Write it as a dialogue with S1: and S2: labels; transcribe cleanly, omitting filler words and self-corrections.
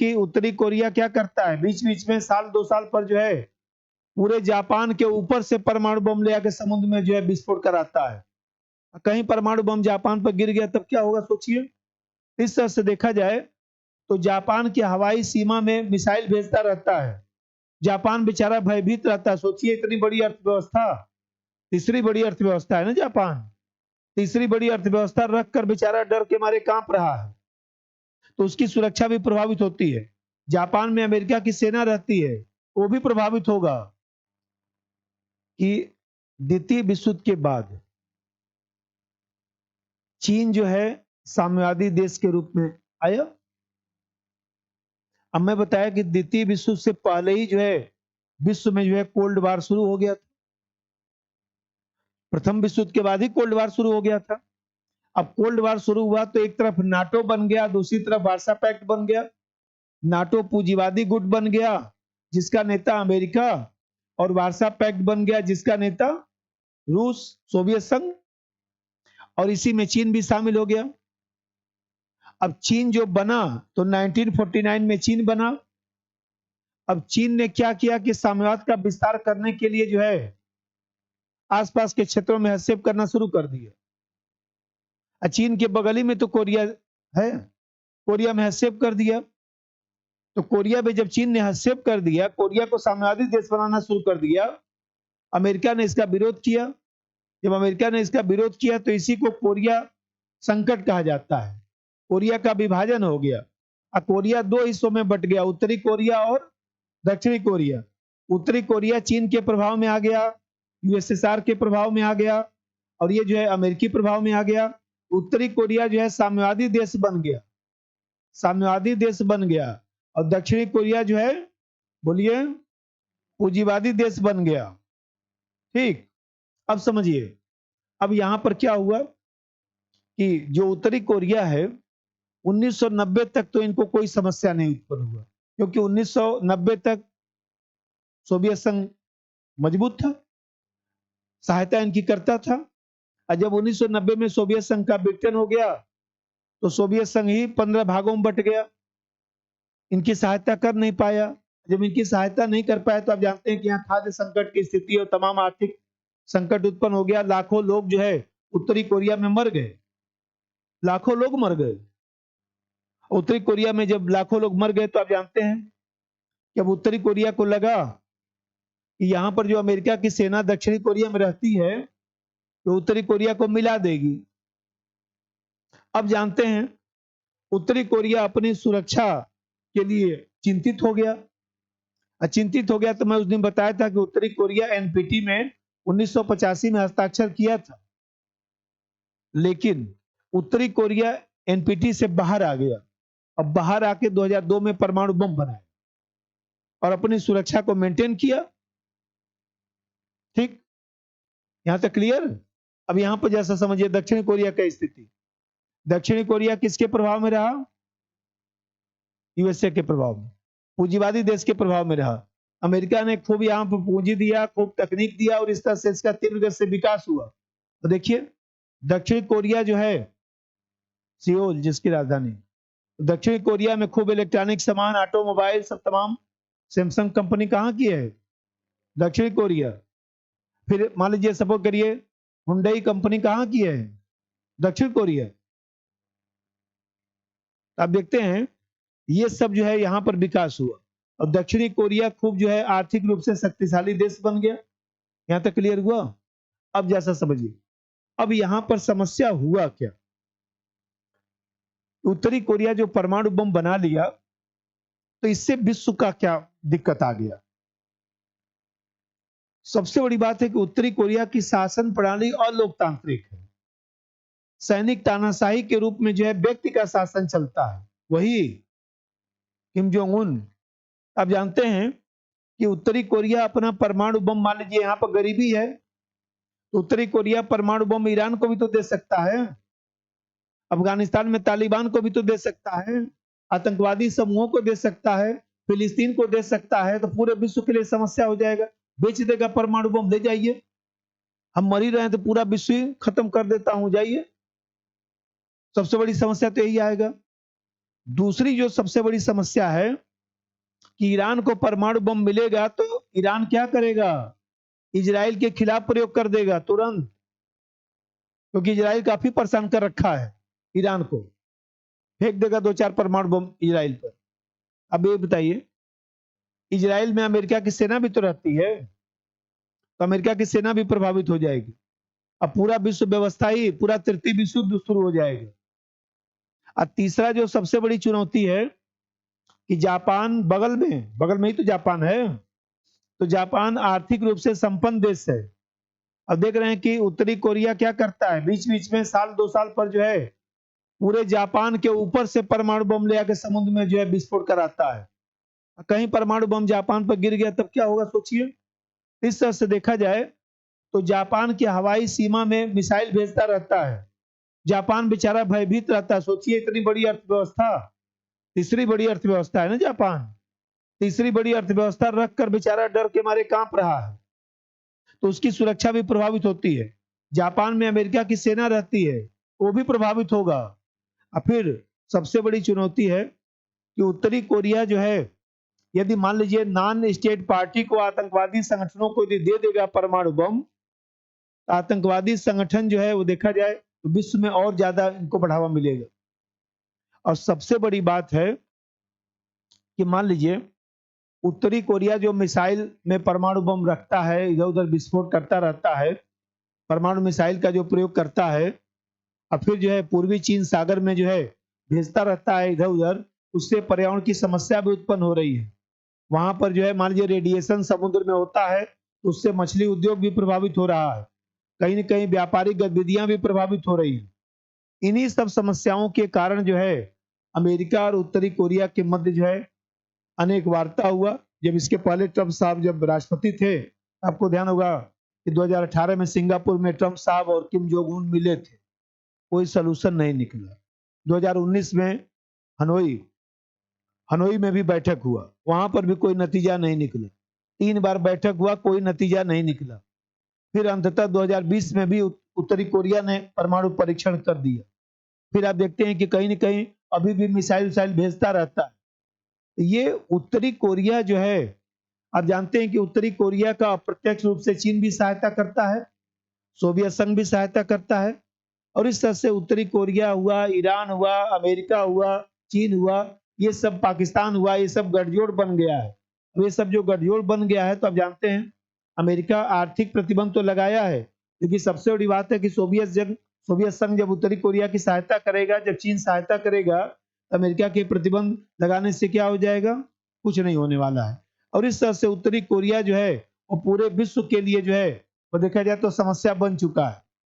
S1: जबकि उत्तरी कोरिया क्या करता है, बीच बीच में साल 2 साल पर जो है पूरे जापान के ऊपर से परमाणु बम ले आके समुद्र में जो है विस्फोट कराता है। कहीं परमाणु बम जापान पर गिर गया तब क्या होगा सोचिए। इस तरह से देखा जाए तो जापान की हवाई सीमा में मिसाइल भेजता रहता है। जापान बेचारा भयभीत रहता है। सोचिए इतनी बड़ी अर्थव्यवस्था, तीसरी बड़ी अर्थव्यवस्था है ना जापान, तीसरी बड़ी अर्थव्यवस्था रख कर बेचारा डर के मारे कांप रहा है, तो उसकी सुरक्षा भी प्रभावित होती है। जापान में अमेरिका की सेना रहती है, वो भी प्रभावित होगा कि द्वितीय विश्व युद्ध के बाद चीन जो है साम्यवादी देश के रूप में आया। अब मैं बताया कि द्वितीय विश्व युद्ध से पहले ही जो है विश्व में जो है कोल्ड वार शुरू हो गया था। प्रथम विश्व युद्ध के बाद ही कोल्ड वार शुरू हो गया था। अब कोल्ड वार शुरू हुआ तो एक तरफ नाटो बन गया, दूसरी तरफ वार्सा पैक्ट बन गया। नाटो पूंजीवादी गुट बन गया जिसका नेता अमेरिका, और वार्सा पैक्ट बन गया जिसका नेता रूस, सोवियत संघ, और इसी में चीन भी शामिल हो गया। अब चीन जो बना तो 1949 में चीन बना। अब चीन ने क्या किया कि साम्यवाद का विस्तार करने के लिए जो है आसपास के क्षेत्रों में हस्तक्षेप करना शुरू कर दिया। चीन के बगल ही में तो कोरिया है, कोरिया में हस्तक्षेप कर दिया। तो कोरिया में जब चीन ने हस्तक्षेप कर दिया, कोरिया को साम्यवादी देश बनाना शुरू कर दिया, अमेरिका ने इसका विरोध किया। जब अमेरिका ने इसका विरोध किया तो इसी को कोरिया संकट कहा जाता है। कोरिया का विभाजन हो गया। अब कोरिया दो हिस्सों में बट गया, उत्तरी कोरिया और दक्षिणी कोरिया। उत्तरी कोरिया चीन के प्रभाव में आ गया, यूएसएसआर के प्रभाव में आ गया, और ये जो है अमेरिकी प्रभाव में आ गया। उत्तरी कोरिया जो है साम्यवादी देश बन गया, साम्यवादी देश बन गया, और दक्षिणी कोरिया जो है बोलिए पूंजीवादी देश बन गया। ठीक, अब समझिए। अब यहां पर क्या हुआ कि जो उत्तरी कोरिया है 1990 तक तो इनको कोई समस्या नहीं उत्पन्न हुआ, क्योंकि 1990 तक सोवियत संघ मजबूत था, सहायता इनकी करता था। और जब 1990 में सोवियत संघ का विघटन हो गया तो सोवियत संघ ही 15 भागों में बट गया, इनकी सहायता कर नहीं पाया। जब इनकी सहायता नहीं कर पाया तो आप जानते हैं कि यहाँ खाद्य संकट की स्थिति और तमाम आर्थिक संकट उत्पन्न हो गया। लाखों लोग जो है उत्तरी कोरिया में मर गए, लाखों लोग मर गए। उत्तरी कोरिया में जब लाखों लोग मर गए तो आप जानते हैं कि अब उत्तरी कोरिया को लगा कि यहाँ पर जो अमेरिका की सेना दक्षिणी कोरिया में रहती है तो उत्तरी कोरिया को मिला देगी। अब जानते हैं उत्तरी कोरिया अपनी सुरक्षा के लिए चिंतित हो गया। चिंतित हो गया तो मैं उस दिन बताया था कि उत्तरी कोरिया एनपीटी में 1985 में हस्ताक्षर किया था, लेकिन उत्तरी कोरिया एनपीटी से बाहर आ गया। अब बाहर आके 2002 में परमाणु बम बनाया और अपनी सुरक्षा को मेंटेन किया। ठीक, यहां तक क्लियर। अब यहां पर जैसा समझिए दक्षिण कोरिया की स्थिति। दक्षिणी कोरिया किसके प्रभाव में रहा? यूएसए के प्रभाव में, पूंजीवादी देश के प्रभाव में रहा। अमेरिका ने खूब यहाँ पर पूंजी दिया, खूब तकनीक दिया, और इस तरह से इसका तीव्र गति से विकास हुआ। तो देखिए दक्षिण कोरिया जो है सियोल जिसकी राजधानी, दक्षिण कोरिया में खूब इलेक्ट्रॉनिक सामान, ऑटोमोबाइल सब तमाम। सैमसंग कंपनी कहाँ की है? दक्षिण कोरिया। फिर मान लीजिए सपोज करिए हुंडई कंपनी कहाँ की है? दक्षिण कोरिया। आप देखते हैं ये सब जो है यहाँ पर विकास हुआ, और दक्षिणी कोरिया खूब जो है आर्थिक रूप से शक्तिशाली देश बन गया। यहाँ तक क्लियर हुआ? अब जैसा समझिए, अब यहाँ पर समस्या हुआ क्या? उत्तरी कोरिया जो परमाणु बम बना लिया तो इससे विश्व का क्या दिक्कत आ गया? सबसे बड़ी बात है कि उत्तरी कोरिया की शासन प्रणाली अलोकतांत्रिक है। सैनिक तानाशाही के रूप में जो है व्यक्ति का शासन चलता है, वही किम जोंग उन। आप जानते हैं कि उत्तरी कोरिया अपना परमाणु बम, मान लीजिए यहाँ पर गरीबी है तो उत्तरी कोरिया परमाणु बम ईरान को भी तो दे सकता है, अफगानिस्तान में तालिबान को भी तो दे सकता है, आतंकवादी समूहों को दे सकता है, फिलिस्तीन को दे सकता है। तो पूरे विश्व के लिए समस्या हो जाएगा। बेच देगा परमाणु बम, ले जाइए, हम मर ही रहे हैं तो पूरा विश्व ही खत्म कर देता हूं, जाइए। सबसे बड़ी समस्या तो यही आएगा। दूसरी जो सबसे बड़ी समस्या है कि ईरान को परमाणु बम मिलेगा तो ईरान क्या करेगा? इजराइल के खिलाफ प्रयोग कर देगा तुरंत, क्योंकि इजराइल काफी परेशान कर रखा है ईरान को, फेंक देगा 2-4 परमाणु बम इजराइल पर। अब ये बताइए, इजराइल में अमेरिका की सेना भी तो रहती है, तो अमेरिका की सेना भी प्रभावित हो जाएगी। अब पूरा विश्व व्यवस्था ही, पूरा तृतीय विश्व युद्ध शुरू हो जाएगा। और तीसरा जो सबसे बड़ी चुनौती है कि जापान बगल में ही तो जापान है, तो जापान आर्थिक रूप से संपन्न देश है। अब देख रहे हैं कि उत्तरी कोरिया क्या करता है, बीच बीच में साल 2 साल पर जो है पूरे जापान के ऊपर से परमाणु बम ले आके समुद्र में जो है विस्फोट कराता है। कहीं परमाणु बम जापान पर गिर गया तब क्या होगा सोचिए। इस तरह से देखा जाए तो जापान की हवाई सीमा में मिसाइल भेजता रहता है, जापान बेचारा भयभीत रहता है। सोचिए, इतनी बड़ी अर्थव्यवस्था, तीसरी बड़ी अर्थव्यवस्था है ना जापान, तीसरी बड़ी अर्थव्यवस्था रख कर बेचारा डर के मारे कांप रहा है, तो उसकी सुरक्षा भी प्रभावित होती है। जापान में अमेरिका की सेना रहती है, वो भी प्रभावित होगा। और फिर सबसे बड़ी चुनौती है कि उत्तरी कोरिया जो है, यदि मान लीजिए नॉन स्टेट पार्टी को, आतंकवादी संगठनों को यदि दे देगा परमाणु बम, तो आतंकवादी संगठन जो है वो देखा जाए तो विश्व में और ज्यादा इनको बढ़ावा मिलेगा। और सबसे बड़ी बात है कि मान लीजिए उत्तरी कोरिया जो मिसाइल में परमाणु बम रखता है, इधर उधर विस्फोट करता रहता है, परमाणु मिसाइल का जो प्रयोग करता है, और फिर जो है पूर्वी चीन सागर में जो है भेजता रहता है इधर उधर, उससे पर्यावरण की समस्या भी उत्पन्न हो रही है। वहां पर जो है मान लीजिए रेडिएशन समुद्र में होता है, तो उससे मछली उद्योग भी प्रभावित हो रहा है, कहीं न कहीं व्यापारिक गतिविधियां भी प्रभावित हो रही हैं। इन्हीं सब समस्याओं के कारण जो है अमेरिका और उत्तरी कोरिया के मध्य जो है अनेक वार्ता हुआ। जब इसके पहले ट्रंप साहब जब राष्ट्रपति थे, आपको ध्यान होगा कि 2018 में सिंगापुर में ट्रंप साहब और किम जोंग उन मिले थे, कोई सलूशन नहीं निकला। 2019 में हनोई हनोई में भी बैठक हुआ, वहां पर भी कोई नतीजा नहीं निकला। 3 बार बैठक हुआ, कोई नतीजा नहीं निकला। फिर अंततः 2020 में भी उत्तरी कोरिया ने परमाणु परीक्षण कर दिया। फिर आप देखते हैं कि कहीं न कहीं अभी भी मिसाइल भेजता रहता है। ये उत्तरी कोरिया जो है, आप जानते हैं कि उत्तरी कोरिया का अप्रत्यक्ष रूप से चीन भी सहायता करता है, सोवियत संघ भी सहायता करता है, और इस तरह से उत्तरी कोरिया हुआ, ईरान हुआ, अमेरिका हुआ, चीन हुआ, ये सब पाकिस्तान हुआ, ये सब गठजोड़ बन गया है। अब ये सब जो गठजोड़ बन गया है, तो आप जानते हैं अमेरिका आर्थिक प्रतिबंध तो लगाया है, लेकिन सबसे बड़ी बात है कि सोवियत संघ जब उत्तरी कोरिया की सहायता करेगा, जब चीन सहायता करेगा, तो अमेरिका के प्रतिबंध लगाने से क्या हो जाएगा? कुछ नहीं होने वाला है। और इस तरह से उत्तरी कोरिया जो है वो पूरे विश्व के लिए जो है वो देखा जाए तो समस्या बन चुका है।